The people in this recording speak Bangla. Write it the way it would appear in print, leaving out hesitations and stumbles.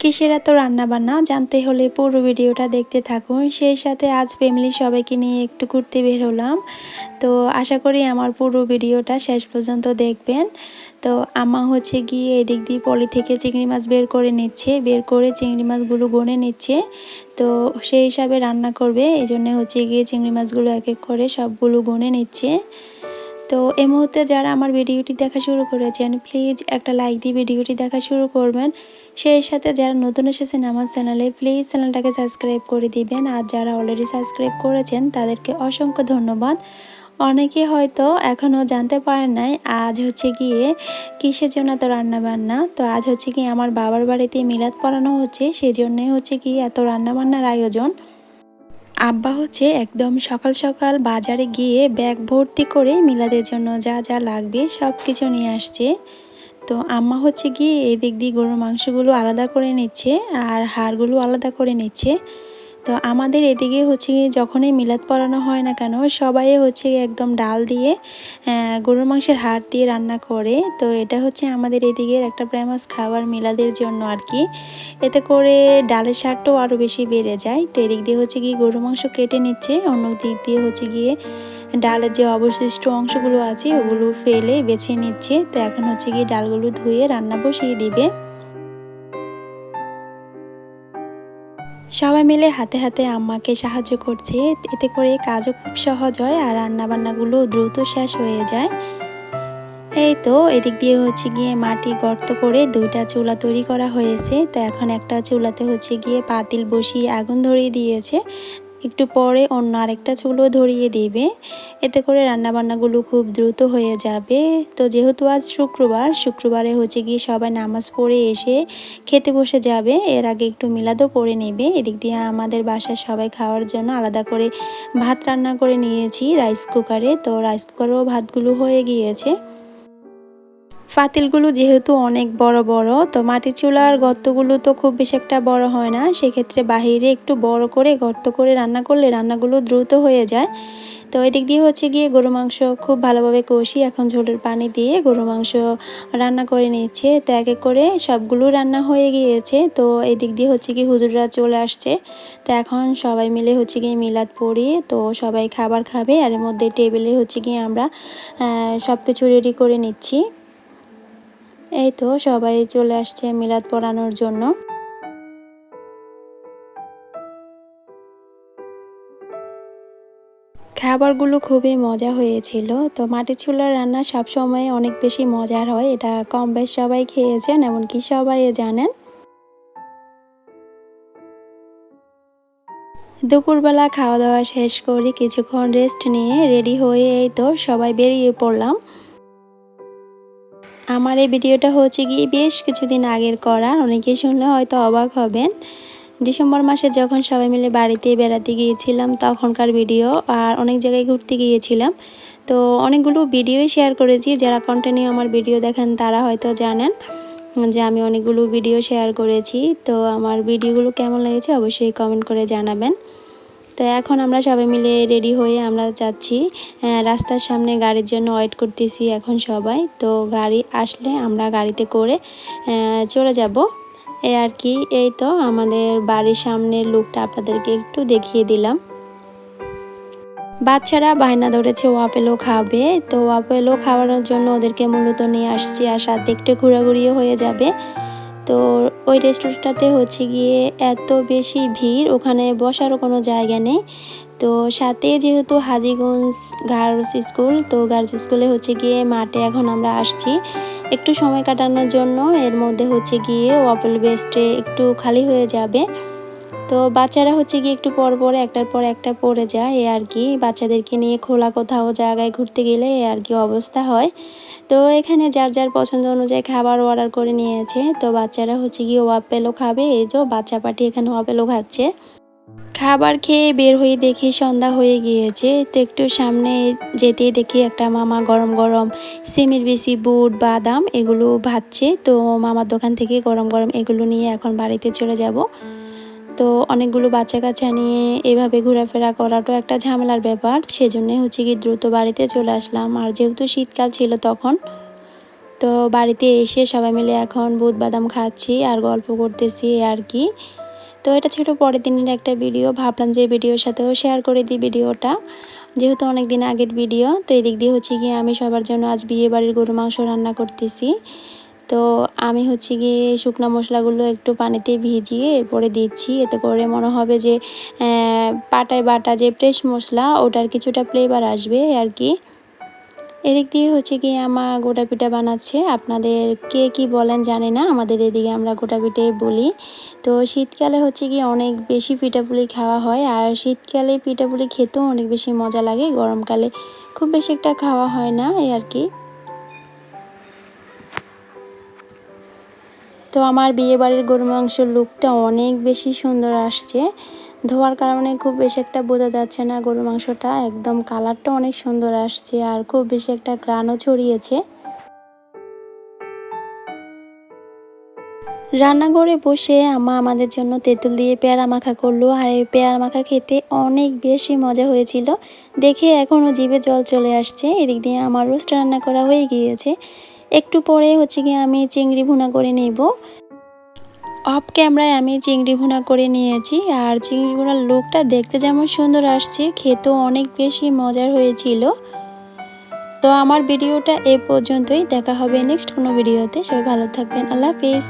কিসের এত রান্নাবান্না জানতে হলে পুরো ভিডিওটা দেখতে থাকুন। সেই সাথে আজ ফ্যামিলির সবাইকে নিয়ে একটু ঘুরতে বের হলাম। তো আশা করি আমার পুরো ভিডিওটা শেষ পর্যন্ত দেখবেন। তো আম্মা হচ্ছে গিয়ে এদিক দিয়ে পলি থেকে চিংড়ি মাছ বের করে নিচ্ছে, বের করে চিংড়ি মাছগুলো গনে নিচ্ছে। তো সেই হিসাবে রান্না করবে, এই জন্য হচ্ছে গিয়ে চিংড়ি মাছগুলো এক এক করে সবগুলো গনে নিচ্ছে। তো এই মুহূর্তে যারা আমার ভিডিওটি দেখা শুরু করেছেন প্লিজ একটা লাইক দিয়ে ভিডিওটি দেখা শুরু করবেন। সেই সাথে যারা নতুন এসেছেন আমার চ্যানেলে প্লিজ চ্যানেলটাকে সাবস্ক্রাইব করে দিবেন। আর যারা অলরেডি সাবস্ক্রাইব করেছেন তাদেরকে অসংখ্য ধন্যবাদ। অনেকে হয়তো এখনও জানতে পারেন নাই আজ হচ্ছে গিয়ে কিসের জন্য এত রান্নাবান্না। তো আজ হচ্ছে গিয়ে আমার বাবার বাড়িতে মিলাদ পড়ানো হচ্ছে, সেই জন্যই হচ্ছে গিয়ে এত রান্নাবান্নার আয়োজন। আব্বা হচ্ছে একদম সকাল সকাল বাজারে গিয়ে ব্যাগ ভর্তি করে মিলাদের জন্য যা যা লাগবে সব কিছু নিয়ে আসছে। তো আম্মা হচ্ছে গিয়ে এই দিক দিয়ে গরুর মাংসগুলো আলাদা করে নিচ্ছে আর হাড়গুলো আলাদা করে নিচ্ছে। তো আমাদের এদিকে হচ্ছে যখনই মিলাদ পড়ানো হয় না কেন সবাই হচ্ছে একদম ডাল দিয়ে গরুর মাংসের হাড় দিয়ে রান্না করে। তো এটা হচ্ছে আমাদের এদিকের একটা ফেমাস খাবার মিলাদের জন্য আর কি। এতে করে ডালের স্বাদটাও আরও বেশি বেড়ে যায়। তো এদিক দিয়ে হচ্ছে গিয়ে গরুর মাংস কেটে নিচ্ছে, অন্য দিক দিয়ে হচ্ছে গিয়ে ডালের যে অবশিষ্ট অংশগুলো আছে ওগুলো ফেলে বেছে নিচ্ছে। তো এখন হচ্ছে গিয়ে ডালগুলো ধুয়ে রান্না বসিয়ে দিবে। সবাই মিলে হাতে হাতে আম্মাকে সাহায্য করছে, এতে করে কাজও খুব সহজ হয় আর রান্নাবান্নাগুলো দ্রুত শেষ হয়ে যায়। এই তো এদিক দিয়ে হচ্ছে গিয়ে মাটি গর্ত করে দুইটা চুলা তৈরি করা হয়েছে। তো এখন একটা চুলাতে হচ্ছে গিয়ে পাতিল বসিয়ে আগুন ধরিয়ে দিয়েছে, একটু পরে অন্য আরেকটা চুলো ধরিয়ে দিবে। এতে করে রান্নাবান্নাগুলো খুব দ্রুত হয়ে যাবে। তো যেহেতু আজ শুক্রবারে হচ্ছে গিয়ে সবাই নামাজ পড়ে এসে খেতে বসে যাবে, এর আগে একটু মিলাদও পড়ে নেবে। এদিক দিয়ে আমাদের বাসায় সবাই খাওয়ার জন্য আলাদা করে ভাত রান্না করে নিয়েছি রাইস কুকারে। তো রাইস কুকারেও ভাতগুলো হয়ে গিয়েছে। পাতিলগুলো যেহেতু অনেক বড় বড়, তো মাটির চুলার গর্তগুলো তো খুব বেশি একটা বড় হয় না, সেক্ষেত্রে বাহিরে একটু বড় করে গর্ত করে রান্না করলে রান্নাগুলো দ্রুত হয়ে যায়। তো এদিক দিয়ে হচ্ছে গিয়ে গরু মাংস খুব ভালোভাবে কষি এখন ঝোলের পানি দিয়ে গরু মাংস রান্না করে নিচ্ছে। তো এক এক করে সবগুলো রান্না হয়ে গিয়েছে। তো এদিক দিয়ে হচ্ছে গিয়ে হুজুররা চলে আসছে। তো এখন সবাই মিলে হচ্ছে গিয়ে মিলাদ পড়ি, তো সবাই খাবার খাবে আর এর মধ্যে টেবিলে হচ্ছে গিয়ে আমরা সব কিছু রেডি করে নিচ্ছি। এই তো সবাই চলে আসছে মিলাদ পড়ানোর জন্য। খাবারগুলো খুবই মজা হয়েছিল। তো মাটির চুলার রান্না সবসময় অনেক বেশি মজার হয়, এটা কম বেশ সবাই খেয়েছেন, এমনকি সবাই জানেন। দুপুরবেলা খাওয়া দাওয়া শেষ করে কিছুক্ষণ রেস্ট নিয়ে রেডি হয়ে এই তো সবাই বেরিয়ে পড়লাম। আমার এই ভিডিওটা হচ্ছে গিয়ে বেশ কিছুদিন আগের করা, অনেকেই শুনলে হয়তো অবাক হবেন। ডিসেম্বর মাসে যখন সবাই মিলে বাড়িতে বেড়াতে গিয়েছিলাম তখনকার ভিডিও, আর অনেক জায়গায় ঘুরতে গিয়েছিলাম। তো অনেকগুলো ভিডিওই শেয়ার করেছি, যারা কন্টিনিউ আমার ভিডিও দেখেন তারা হয়তো জানেন যে আমি অনেকগুলো ভিডিও শেয়ার করেছি। তো আমার ভিডিওগুলো কেমন লেগেছে অবশ্যই কমেন্ট করে জানাবেন। তো এখন আমরা সবাই মিলে রেডি হয়ে আমরা যাচ্ছি রাস্তার সামনে, গাড়ির জন্য ওয়েট করতেছি এখন সবাই। তো গাড়ি আসলে আমরা গাড়িতে করে চলে যাব এই আর কি। এই তো আমাদের বাড়ির সামনের লুকটা আপনাদেরকে একটু দেখিয়ে দিলাম। বাচ্চারা বায়না ধরেছে ওয়াপেলো খাবে, তো ওয়াপেলো খাওয়ানোর জন্য ওদেরকে মূলত নিয়ে আসছি, আর সাথে একটু ঘোরাঘুরিও হয়ে যাবে। তো ওই রেস্টুরেন্টটাতে হচ্ছে গিয়ে এত বেশি ভিড়, ওখানে বসারও কোনো জায়গা নেই। তো সাথে যেহেতু হাজীগঞ্জ গার্লস স্কুল, তো গার্লস স্কুলে হচ্ছে গিয়ে মাঠে এখন আমরা আসছি একটু সময় কাটানোর জন্য। এর মধ্যে হচ্ছে গিয়ে ওয়াপেল বেস্টে একটু খালি হয়ে যাবে। তো বাচ্চারা হচ্ছে গিয়ে একটু পর পর একটার পর একটা পড়ে যায় এ আর কি। বাচ্চাদেরকে নিয়ে খোলা কোথাও জায়গায় ঘুরতে গেলে এ আর কি অবস্থা হয়। তো এখানে যার যার পছন্দ অনুযায়ী খাবার অর্ডার করে নিয়েছে। তো বাচ্চারা হচ্ছে গিয়ে ওয়াপেলো খাবে, এই যে বাচ্চা পাটি এখানে ওয়াপেলো খাচ্ছে। খাবার খেয়ে বের হয়ে দেখি সন্ধ্যা হয়ে গিয়েছে। তো একটু সামনে যেতেই দেখি একটা মামা গরম গরম সিমের বেশি বুট বাদাম এগুলো ভাজছে। তো মামার দোকান থেকে গরম গরম এগুলো নিয়ে এখন বাড়িতে চলে যাব। তো অনেকগুলো বাচ্চা কাচ্চা নিয়ে এভাবে ঘোরাফেরা করাটাও একটা ঝামেলার ব্যাপার, সেজন্য হচ্ছে কি দ্রুত বাড়িতে চলে আসলাম। আর যেহেতু শীতকাল ছিল তখন, তো বাড়িতে এসে সবাই মিলে এখন বুট বাদাম খাচ্ছি আর গল্প করতেছি আর কি। তো এটা ছিল পরের দিনের একটা ভিডিও, ভাবলাম যে ভিডিওর সাথেও শেয়ার করে দিই ভিডিওটা, যেহেতু অনেক দিন আগের ভিডিও। তো এদিক দিয়ে হচ্ছে গিয়ে আমি সবার জন্য আজ বিয়ে বাড়ির গরু মাংস রান্না করতেছি। তো আমি হচ্ছে গিয়ে শুকনো মশলাগুলো একটু পানিতে ভিজিয়ে এরপরে দিচ্ছি, এতে করে মনে হবে যে পাটায় বাটা যে ফ্রেশ মশলা ওটার কিছুটা ফ্লেভার আসবে আর কি। এদিক দিয়ে হচ্ছে গিয়ে আমার গোটা পিঠা বানাচ্ছে, আপনাদের কে কি বলেন জানি না, আমাদের এদিকে আমরা গোটা পিঠাই বলি। তো শীতকালে হচ্ছে গিয়ে অনেক বেশি পিঠাপুলি খাওয়া হয়, আর শীতকালে পিঠাপুলি খেতেও অনেক বেশি মজা লাগে, গরমকালে খুব বেশি একটা খাওয়া হয় না এই আর কি। তো আমার বিয়েবাড়ির গরু মাংসের লুকটা অনেক বেশি সুন্দর আসছে, ধোয়ার কারণে খুব বেশি একটা বোঝা যাচ্ছে না গরু মাংসটা, একদম কালারটা অনেক সুন্দর আসছে আর খুব বেশি একটা ঘ্রাণও ছড়িয়েছে। রান্নাঘরে বসে আম্মা আমাদের জন্য তেঁতুল দিয়ে পেয়ারা মাখা করলো, আর এই পেয়ারা মাখা খেতে অনেক বেশি মজা হয়েছিল, দেখে এখনও জিভে জল চলে আসছে। এদিক দিয়ে আমার রোস্ট রান্না করা হয়ে গিয়েছে, একটু পরে হচ্ছে গিয়ে আমি চিংড়ি ভুনা করে নেব। অফ ক্যামেরায় আমি চিংড়ি ভুনা করে নিয়েছি, আর চিংড়ি ভুনার লুকটা দেখতে যেমন সুন্দর আসছে, খেতেও অনেক বেশি মজার হয়েছিল। তো আমার ভিডিওটা এ পর্যন্তই, দেখা হবে নেক্সট কোনো ভিডিওতে। সবাই ভালো থাকবেন, আল্লাহ হাফিজ।